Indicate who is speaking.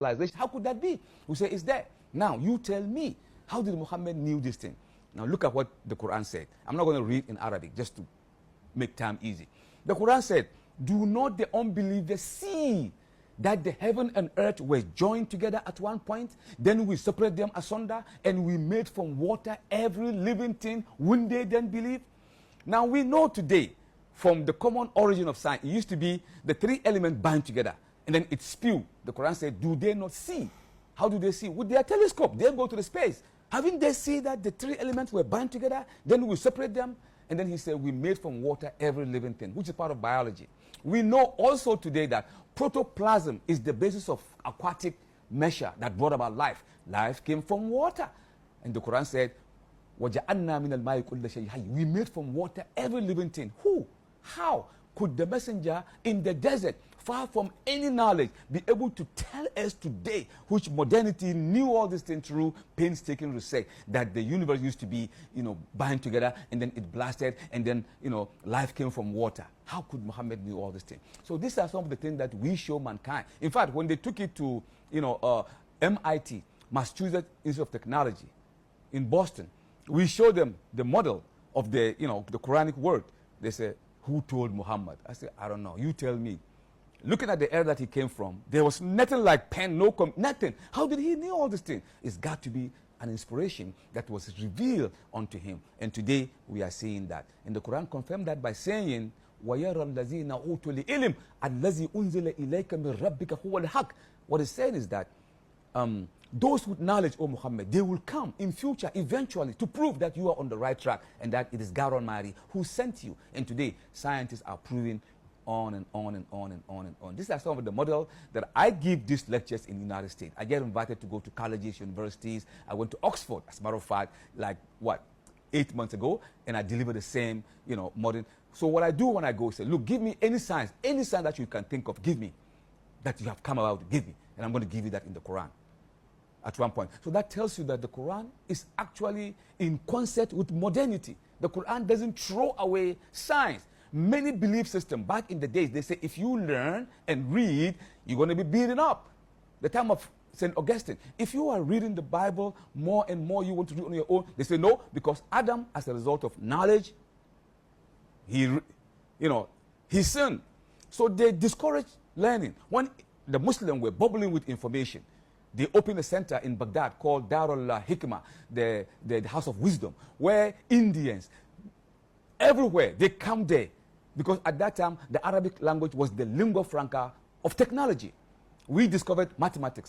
Speaker 1: How could that be? We say it's there. Now, you tell me, how did Muhammad knew this thing? Now, look at what the Quran said. I'm not going to read in Arabic just to make time easy. The Quran said, do not the unbelievers see that the heaven and earth were joined together at one point? Then we separate them asunder, and we made from water every living thing. Wouldn't they then believe? Now, we know today, from the common origin of science, it used to be the three elements bind together, and then it spew. The Quran said, do they not see? How do they see? With their telescope. They go to the space. Haven't they seen that the three elements were bound together? Then we separate them. And then he said, we made from water every living thing, which is part of biology. We know also today that protoplasm is the basis of aquatic measure that brought about life. Life came from water. And the Quran said, وَجَعَلْنَا مِنَ الْمَاءِ كُلَّ شَيْءٍ حَيٍّ. We made from water every living thing. Who? How could the messenger in the desert, far from any knowledge, be able to tell us today, which modernity knew all these things through painstaking research, that the universe used to be, bind together, and then it blasted, and then, life came from water? How could Muhammad knew all these things? So these are some of the things that we show mankind. In fact, when they took it to, MIT, Massachusetts Institute of Technology, in Boston, we showed them the model of the, the Quranic word. They said, who told Muhammad? I said, I don't know. You tell me. Looking at the era that he came from, there was nothing like pen, nothing. How did he know all these things? It's got to be an inspiration that was revealed unto him. And today, we are seeing that. And the Quran confirmed that by saying, وَيَرَى الَّذِينَ أُوتُوا الْعِلْمَ الَّذِي أُنزِلَ إِلَيْكَ مِنْ رَبِّكَ هُوَ الْحَقِّ. What it's saying is that those with knowledge, O Muhammad, they will come in future, eventually, to prove that you are on the right track and that it is God Almighty who sent you. And today, scientists are proving on and on and on and on and on. These are some of the models that I give these lectures in the United States. I get invited to go to colleges, universities. I went to Oxford, as a matter of fact, 8 months ago, and I deliver the same, modern. So what I do when I go is say, look, give me any science that you can think of, give me, that you have come about, give me. And I'm going to give you that in the Quran at one point. So that tells you that the Quran is actually in concert with modernity. The Quran doesn't throw away science. Many belief systems back in the days, they say if you learn and read, you're going to be beaten up. The time of St. Augustine, if you are reading the Bible more and more, you want to do it on your own. They say no, because Adam, as a result of knowledge, he sinned. So they discourage learning. When the Muslims were bubbling with information, they opened a center in Baghdad called Darul Hikmah, the House of Wisdom, where Indians, everywhere, they come there. Because at that time, the Arabic language was the lingua franca of technology. We discovered mathematics.